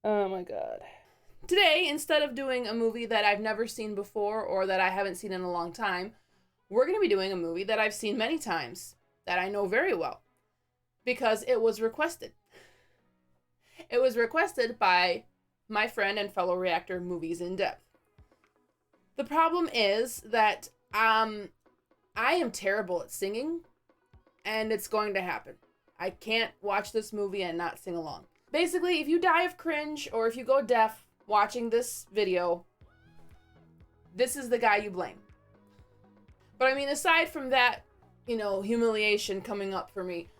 Oh my god. Today, instead of doing a movie that I've never seen before or that I haven't seen in a long time, we're going to be doing a movie that I've seen many times, that I know very well, because it was requested. It was requested by my friend and fellow reactor Movies in Depth. The problem is that I am terrible at singing, and it's going to happen. I can't watch this movie and not sing along. Basically, if you die of cringe or if you go deaf watching this video, this is the guy you blame. But I mean, aside from that, humiliation coming up for me,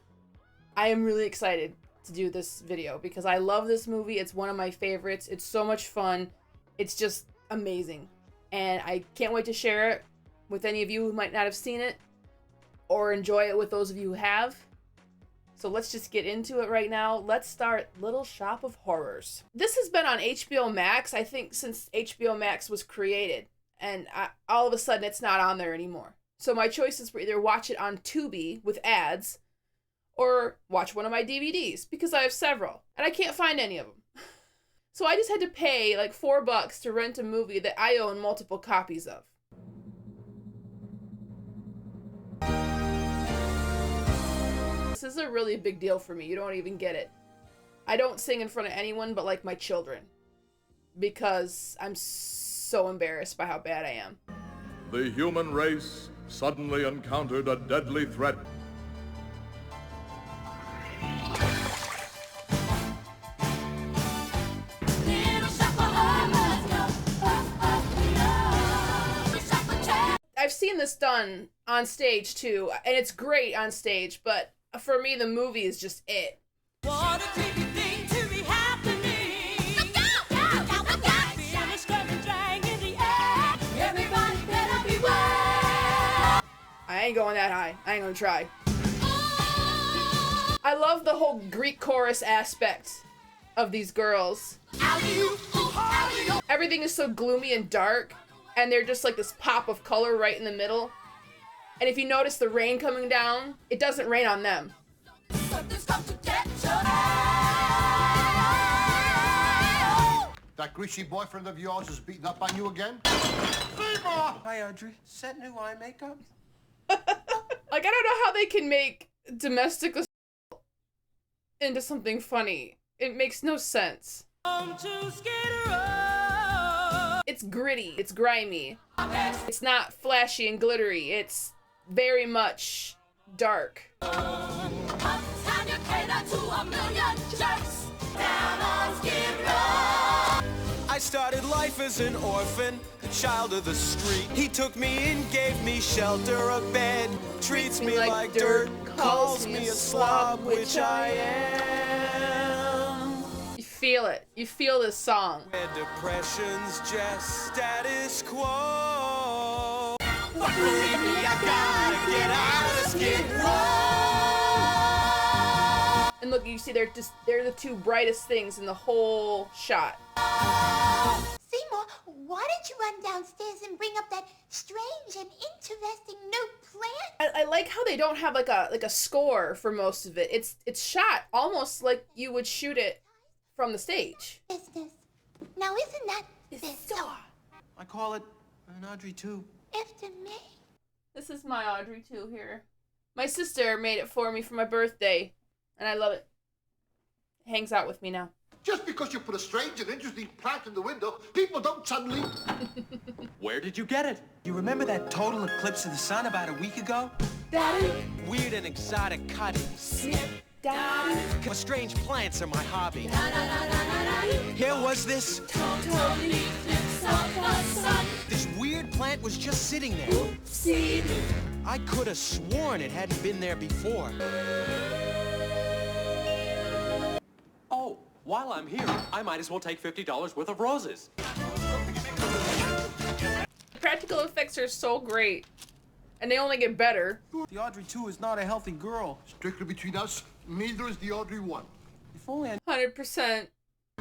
I am really excited to do this video because I love this movie. It's one of my favorites. It's so much fun. It's just amazing. And I can't wait to share it with any of you who might not have seen it or enjoy it with those of you who have. So let's just get into it right now. Let's start Little Shop of Horrors. This has been on HBO Max, I think, since HBO Max was created. And all of a sudden, it's not on there anymore. So my choices were either watch it on Tubi with ads or watch one of my DVDs because I have several. And I can't find any of them. So I just had to pay like $4 to rent a movie that I own multiple copies of. This is a really big deal for me. You don't even get it. I don't sing in front of anyone but like my children because I'm so embarrassed by how bad I am. The human race suddenly encountered a deadly threat. I've seen this done on stage too, and it's great on stage, but for me, the movie is just it. What a creepy thing to be happening. Everybody better beware. I ain't going that high. I ain't gonna try. I love the whole Greek chorus aspect of these girls. Everything is so gloomy and dark, and they're just like this pop of color right in the middle. And if you notice the rain coming down, it doesn't rain on them. That greasy boyfriend of yours is beating up on you again? Hi, Audrey. Set new eye makeup? Like, I don't know how they can make domestic assault into something funny. It makes no sense. It's gritty. It's grimy. It's not flashy and glittery. It's very much dark. I started life as an orphan, a child of the street. He took me in, gave me shelter, a bed, treats me like dirt, calls me a slob, which I am. You feel it. You feel this song. Where depression's just status quo. Believe me, I gotta get out of Skid Row. And look, you see, they're the two brightest things in the whole shot. Seymour, why did you run downstairs and bring up that strange and interesting new plant? I like how they don't have like a score for most of it. It's shot almost like you would shoot it from the stage. Business. Now isn't that bizarre? I call it an Audrey 2. After me. This is my Audrey 2 here. My sister made it for me for my birthday, and I love it. It hangs out with me now. Just because you put a strange and interesting plant in the window, people don't suddenly... Where did you get it? You remember that total eclipse of the sun about a week ago? Daddy. Weird and exotic cuttings. Snip, daddy. Strange plants are my hobby. Here was this. This weird plant was just sitting there. I could have sworn it hadn't been there before. Oh, while I'm here, I might as well take $50 worth of roses. Practical effects are so great, and they only get better. The Audrey 2 is not a healthy girl. Strictly between us, neither is the Audrey 1. If only I 100%.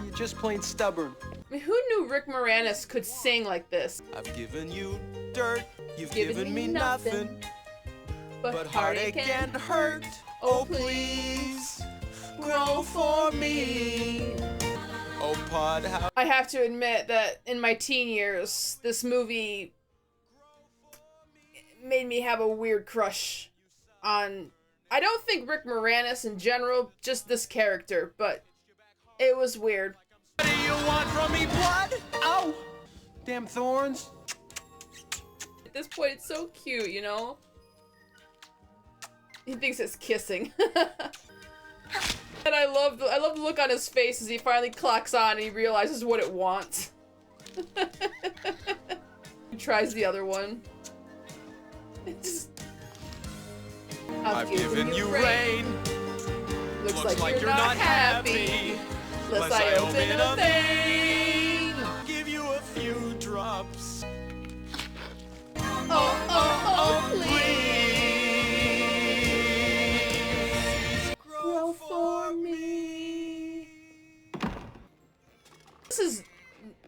You're just plain stubborn. I mean, who knew Rick Moranis could sing like this? I've given you dirt, you've given me nothing. But heartache and hurt, oh please, grow for me. Oh pod house. I have to admit that in my teen years, this movie made me have a weird crush on, I don't think Rick Moranis in general, just this character, but it was weird. What do you want from me, blood? Ow! Damn thorns. At this point, it's so cute, you know? He thinks it's kissing. And I love the look on his face as he finally clocks on and he realizes what it wants. He tries the other one. It's just, I've given you rain. Looks like you're not happy. Lest I open a vein. Give you a few drops. Oh, please. Grow for me. This is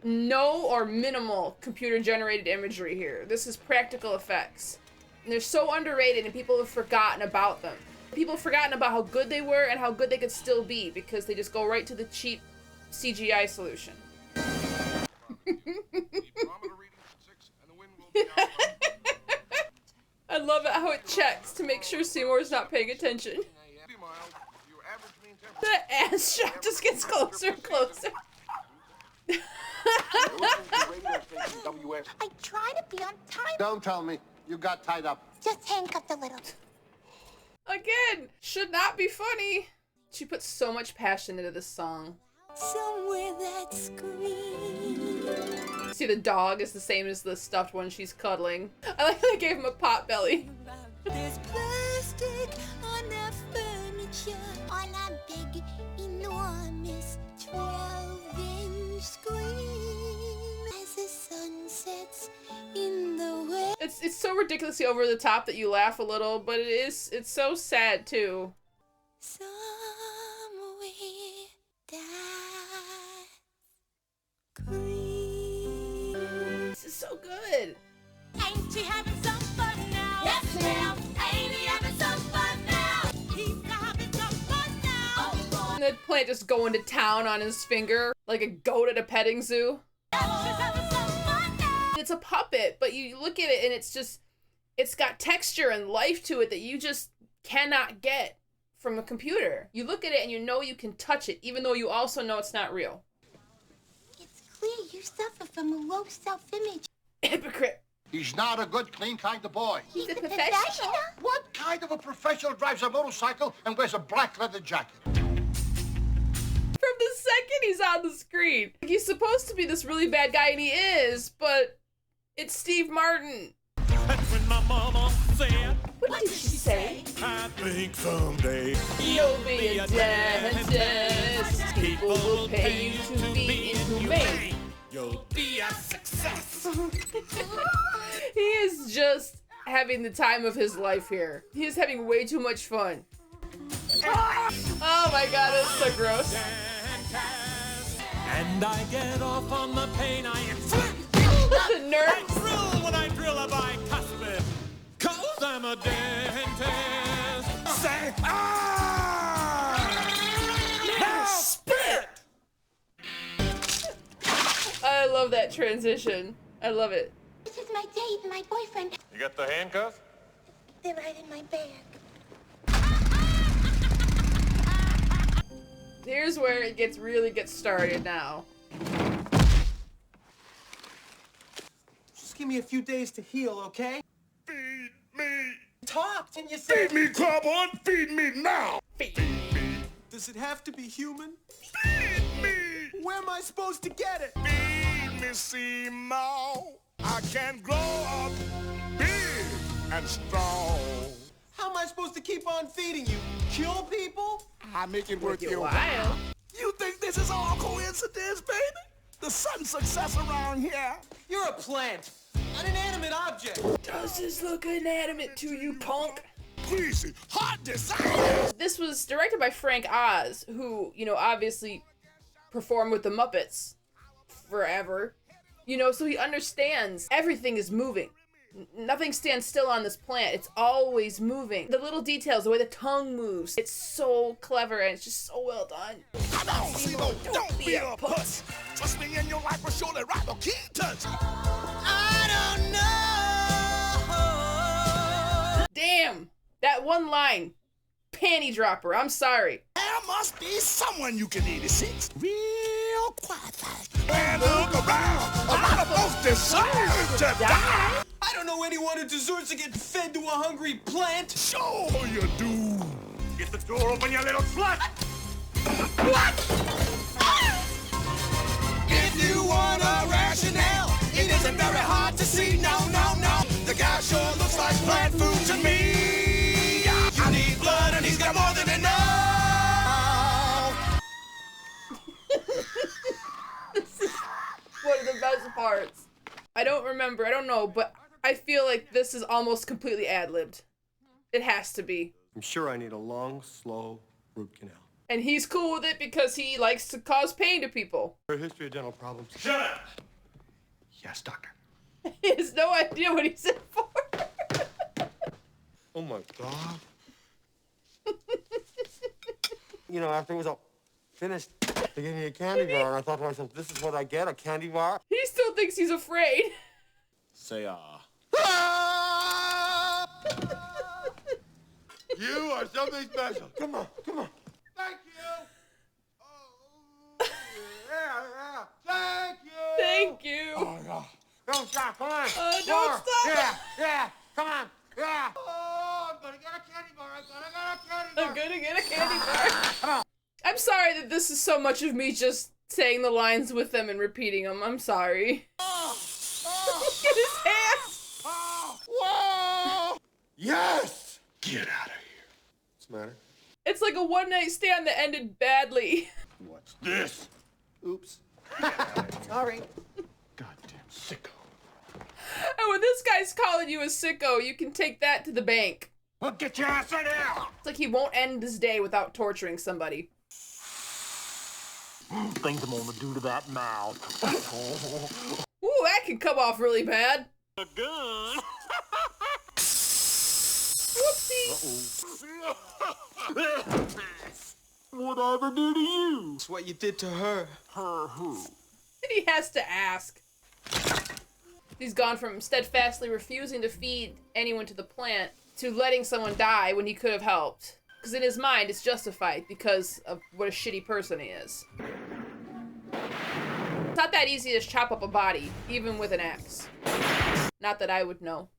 no or minimal computer generated imagery here. This is practical effects. And they're so underrated and people have forgotten about them. People have forgotten about how good they were and how good they could still be because they just go right to the cheap CGI solution. I love it how it checks to make sure Seymour's not paying attention. The ass shot just gets closer and closer. I try to be on time. Don't tell me. You got tied up. Just handcuffed a little. Again, should not be funny. She puts so much passion into this song. Somewhere that screams. See, the dog is the same as the stuffed one she's cuddling. I like how they gave him a pot belly. There's plastic on our furniture. On a big, enormous 12-inch screen. As the sun sets in the west. It's so ridiculously over the top that you laugh a little, but it's so sad too. Somewhere that screams. This is so good. Ain't she having some fun now? Yes, ma'am. Ain't he having some fun now? He's having some fun now. Oh, boy. And the plant just going to town on his finger like a goat at a petting zoo. She's having some fun now. It's a puppet, but you look at it and it's got texture and life to it that you just cannot get from a computer. You look at it and you know you can touch it, even though you also know it's not real. It's clear you suffer from a low self-image. Hypocrite. He's not a good, clean kind of boy. He's a professional. What kind of a professional drives a motorcycle and wears a black leather jacket? From the second he's on the screen. He's supposed to be this really bad guy, and he is, but it's Steve Martin. That's when my mama said, What did she say? I think someday You'll be a dentist. People will pay you to be inhumane. You'll be a success. He is just having the time of his life here. He is having way too much fun. Oh my god, it's so gross. And I get off on the pain I inflict. The I nerds. thrill when I drill a bicuspid. Cause I'm a dentist. Say, ah! Now spit! I love that transition. I love it. This is my date and my boyfriend. You got the handcuffs? They're right in my bag. Here's where it really gets started now. Just give me a few days to heal, okay? Feed me. Talk, didn't you say? Feed me, Carbon. Feed me now. Does it have to be human? Feed me. Where am I supposed to get it? Feed me, Seymour. I can grow up big and strong. How am I supposed to keep on feeding you? Kill people? I make it worth your while. Wow. You think this is all coincidence, baby? The sudden success around here. You're a plant, an inanimate object. Does this look inanimate to you, punk? Greasy, hot desire. This was directed by Frank Oz, who, obviously performed with the Muppets forever. So he understands everything is moving. Nothing stands still on this plant. It's always moving. The little details, the way the tongue moves, it's so clever and it's just so well done. Come on, Simo, don't be a puss. Trust me, and your life will surely rock the key touch. I don't know. Damn! That one line. Panty dropper. I'm sorry. There must be someone you can need. It seems real quiet. And look around. A lot of folks deserve to die. I don't know anyone who deserves to get fed to a hungry plant. Sure you do. Get the door open, you little slut. If you want a rationale, it isn't very hard to see. No, no, no. The guy sure looks like plant food to me. You need blood and he's got more than enough. This is one of the best parts. I don't know, but I feel like this is almost completely ad-libbed. It has to be. I'm sure I need a long, slow root canal. And he's cool with it because he likes to cause pain to people. For a history of dental problems. Shut up. Yes, doctor. He has no idea what he's in for. Oh my God. You know, after it was all finished, they gave me a candy bar, and I thought to myself, this is what I get, a candy bar? He still thinks he's afraid. Say You are something special. Come on, come on. Thank you. Oh, yeah. Thank you. Thank you. Oh, no. Don't stop, come on. Don't More. stop. Yeah, come on. Yeah. Oh, I'm gonna get a candy bar. I'm gonna get a candy bar. I'm gonna get a candy bar. I'm sorry that this is so much of me just saying the lines with them and repeating them. I'm sorry. Look at his hands. Whoa! Yes! Get out of here. What's the matter? It's like a one-night stand that ended badly. What's this? Oops. Sorry. Goddamn sicko. And when this guy's calling you a sicko, you can take that to the bank. Well, get your ass in here. It's like he won't end his day without torturing somebody. Things I'm gonna do to that mouth. Ooh, that can come off really bad. A gun. Whoopsie. What'd I ever do to you? It's what you did to her. Her who? And he has to ask. He's gone from steadfastly refusing to feed anyone to the plant to letting someone die when he could have helped. Because in his mind, it's justified because of what a shitty person he is. It's not that easy to chop up a body, even with an axe. Not that I would know.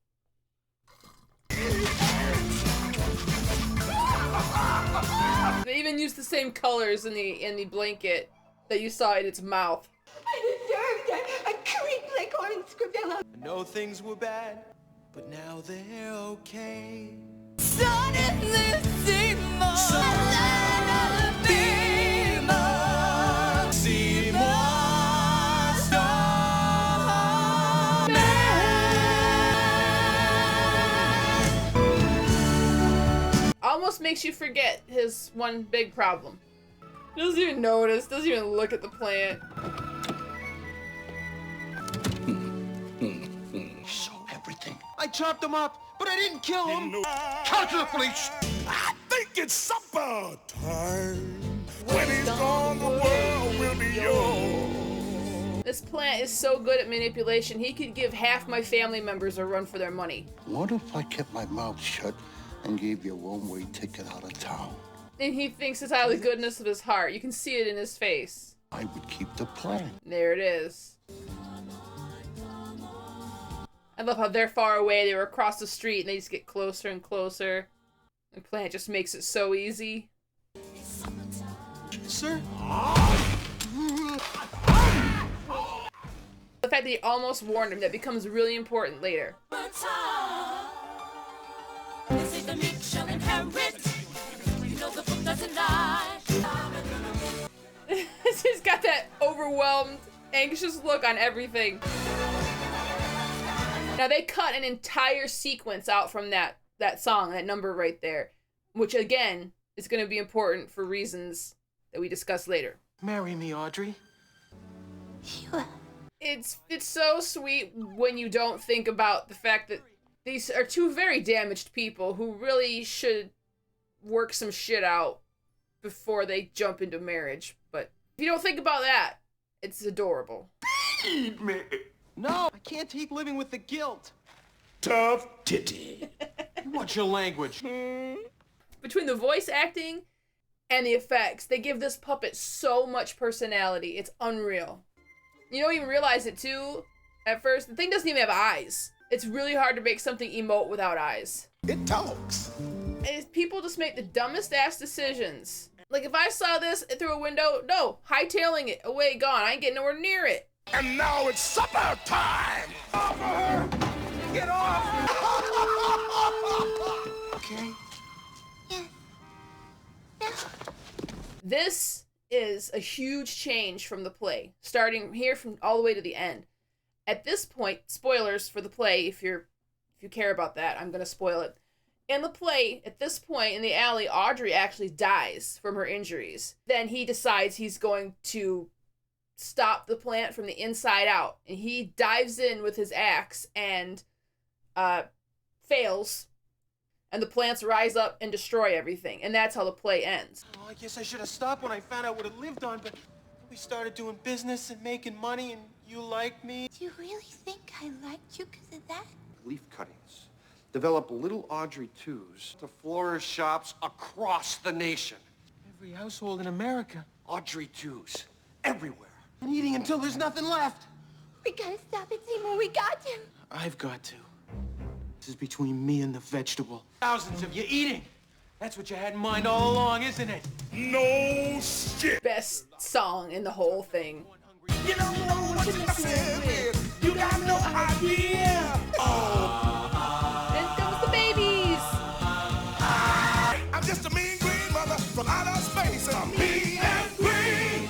They even used the same colors in the blanket that you saw in its mouth. I deserved a creep like Orange Scribilla. I know things were bad, but now they're okay. Suddenly Seymour. Almost makes you forget his one big problem. Doesn't even notice, doesn't even look at the plant. So everything. I chopped him up, but I didn't kill him. Come to the police! I think it's supper time. When he's gone, the world will be yours. This plant is so good at manipulation, he could give half my family members a run for their money. What if I kept my mouth shut and gave you a one-way ticket out of town? And he thinks it's out of the goodness of his heart. You can see it in his face. I would keep the plan. There it is. I love how they're far away, they were across the street, and they just get closer and closer. The plant just makes it so easy. Sir? The fact that he almost warned him, that becomes really important later. This is the meek shall inherit. You know the book doesn't lie. He's got that overwhelmed, anxious look on everything. Now they cut an entire sequence out from that song, that number right there, which again is going to be important for reasons that we discuss later. Marry me, Audrey. It's so sweet when you don't think about the fact that these are two very damaged people who really should work some shit out before they jump into marriage. But if you don't think about that, it's adorable. Eat me. No, I can't take living with the guilt. Tough titty. Watch your language. Between the voice acting and the effects, they give this puppet so much personality. It's unreal. You don't even realize it too at first. The thing doesn't even have eyes. It's really hard to make something emote without eyes. It talks. And people just make the dumbest ass decisions. Like if I saw this through a window, no, hightailing it, away, gone. I ain't getting nowhere near it. And now it's supper time. Get off! Okay. This is a huge change from the play, starting here from all the way to the end. At this point, spoilers for the play, if you care about that, I'm gonna spoil it. In the play, at this point in the alley, Audrey actually dies from her injuries. Then he decides he's going to stop the plant from the inside out, and he dives in with his axe and fails, and the plants rise up and destroy everything, and that's how the play ends. Oh, I guess I should have stopped when I found out what it lived on, but we started doing business and making money, and you liked me. Do you really think I liked you because of that? Leaf cuttings. Develop little Audrey 2s to florist shops across the nation. Every household in America. Audrey 2s. Everywhere. And eating until there's nothing left. We gotta stop it, Seymour. We got to. I've got to. This is between me and the vegetable. Thousands of you eating. That's what you had in mind all along, isn't it? No shit. Best song in the whole thing. You don't know what you're messing with. You got no idea. Then comes the babies. I'm just a mean green mother from outer space. And I'm mean and green.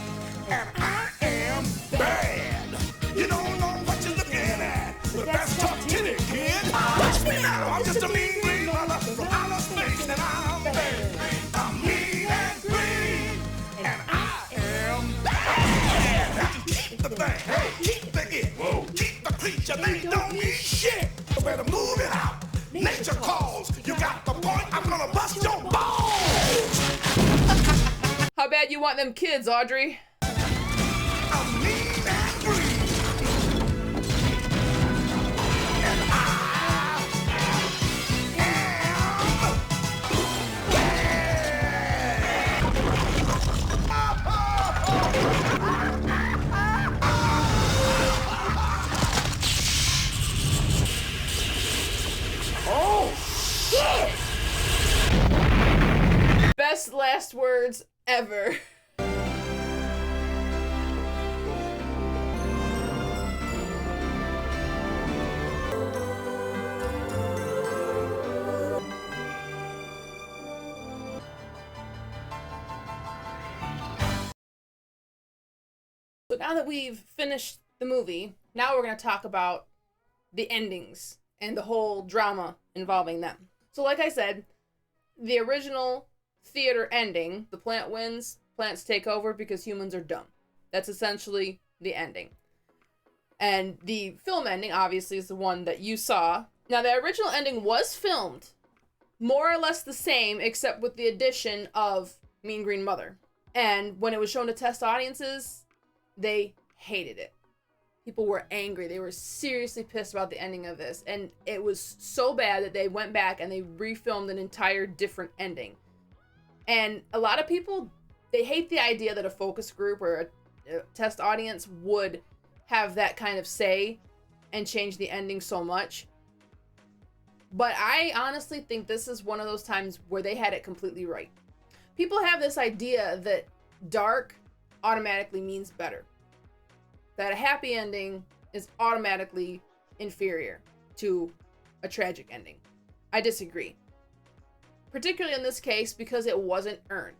And I am bad. You don't know what you're looking at. But that's tough titty, kid. Watch me now. I'm just a mean green mother from outer space. And I'm bad. I'm mean and green. And I am bad. Keep the thing. Hey, keep the it. Whoa. Keep the creature. They don't mean shit. You better move it out. Nature calls. You got the point. I'm gonna bust your balls. How bad you want them kids, Audrey? I'm mean and green. And I Best last words ever. So now that we've finished the movie, now we're going to talk about the endings and the whole drama involving them. So like I said, the original theater ending, the plant wins, plants take over because humans are dumb. That's essentially the ending. And the film ending, obviously, is the one that you saw. Now, the original ending was filmed more or less the same, except with the addition of Mean Green Mother. And when it was shown to test audiences, they hated it. People were angry. They were seriously pissed about the ending of this. And it was so bad that they went back and they refilmed an entire different ending. And a lot of people, they hate the idea that a focus group or a test audience would have that kind of say and change the ending so much. But I honestly think this is one of those times where they had it completely right. People have this idea that dark automatically means better. That a happy ending is automatically inferior to a tragic ending. I disagree. Particularly in this case because it wasn't earned.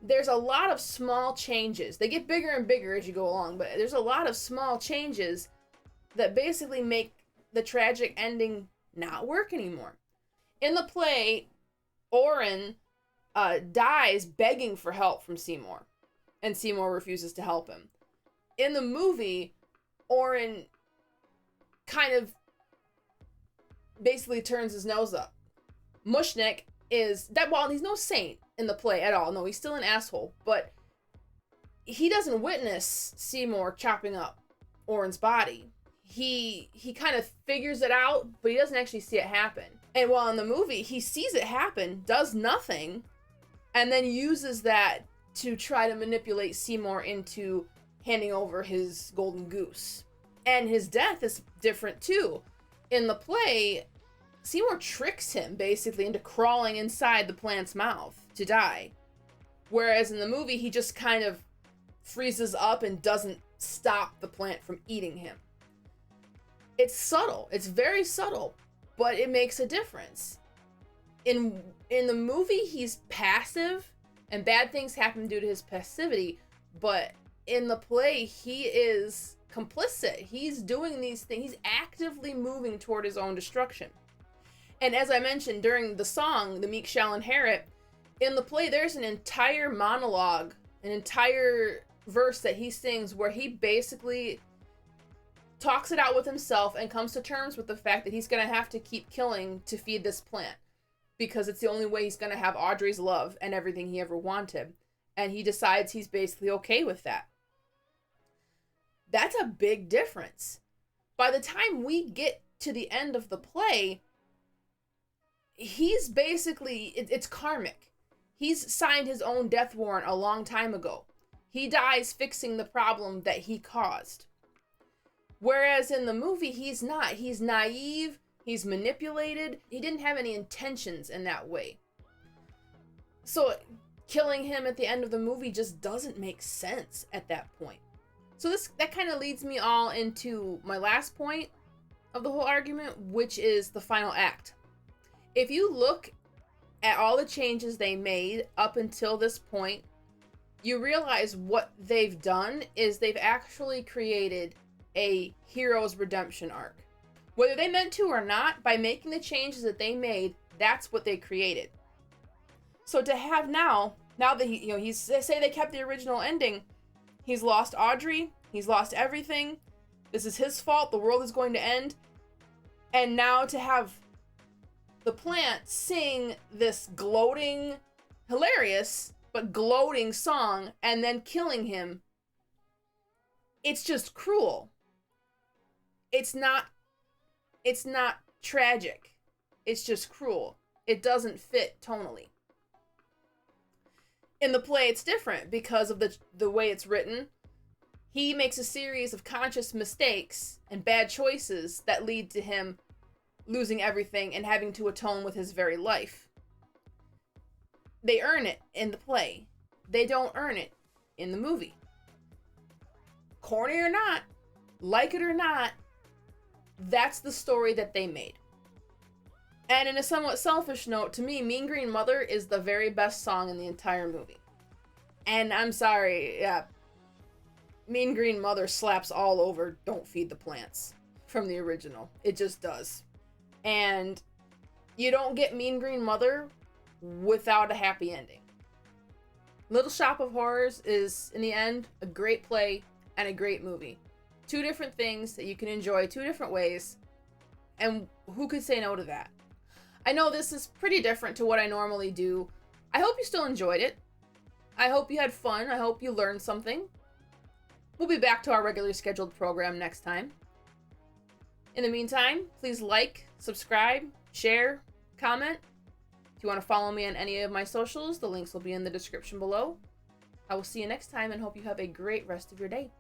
There's a lot of small changes. They get bigger and bigger as you go along, but there's a lot of small changes that basically make the tragic ending not work anymore. In the play, Oren dies begging for help from Seymour, and Seymour refuses to help him. In the movie, Oren kind of basically turns his nose up. Mushnik is that, well, he's no saint in the play at all. No, he's still an asshole, but he doesn't witness Seymour chopping up Oren's body. He kind of figures it out, but he doesn't actually see it happen. And while in the movie, he sees it happen, does nothing, and then uses that to try to manipulate Seymour into handing over his golden goose. And his death is different too. In the play, Seymour tricks him basically into crawling inside the plant's mouth to die. Whereas in the movie, he just kind of freezes up and doesn't stop the plant from eating him. It's subtle. It's very subtle, but it makes a difference. In the movie, he's passive and bad things happen due to his passivity, but in the play, he is complicit. He's doing these things. He's actively moving toward his own destruction. And as I mentioned during the song, The Meek Shall Inherit, in the play, there's an entire monologue, an entire verse that he sings where he basically talks it out with himself and comes to terms with the fact that he's going to have to keep killing to feed this plant because it's the only way he's going to have Audrey's love and everything he ever wanted. And he decides he's basically okay with that. That's a big difference. By the time we get to the end of the play, he's basically, it's karmic. He's signed his own death warrant a long time ago. He dies fixing the problem that he caused. Whereas in the movie, he's not. He's naive. He's manipulated. He didn't have any intentions in that way. So killing him at the end of the movie just doesn't make sense at that point. So that kind of leads me all into my last point of the whole argument, which is the final act. If you look at all the changes they made up until this point, you realize what they've done is they've actually created a hero's redemption arc. Whether they meant to or not, by making the changes that they made, that's what they created. So to have now that he's say they kept the original ending, he's lost Audrey, he's lost everything, this is his fault, the world is going to end, and now to have the plant sing this gloating, hilarious, but gloating song and then killing him, it's just cruel. It's not tragic. It's just cruel. It doesn't fit tonally. In the play, it's different because of the way it's written. He makes a series of conscious mistakes and bad choices that lead to him losing everything and having to atone with his very life. They earn it in the play. They don't earn it in the movie. Corny or not, like it or not, that's the story that they made. And in a somewhat selfish note, to me, Mean Green Mother is the very best song in the entire movie. And I'm sorry, yeah, Mean Green Mother slaps all over Don't Feed the Plants from the original. It just does. And you don't get Mean Green Mother without a happy ending. Little Shop of Horrors is, in the end, a great play and a great movie. Two different things that you can enjoy two different ways, and who could say no to that? I know this is pretty different to what I normally do. I hope you still enjoyed it. I hope you had fun. I hope you learned something. We'll be back to our regularly scheduled program next time. In the meantime, please like, subscribe, share, comment. If you want to follow me on any of my socials, the links will be in the description below. I will see you next time and hope you have a great rest of your day.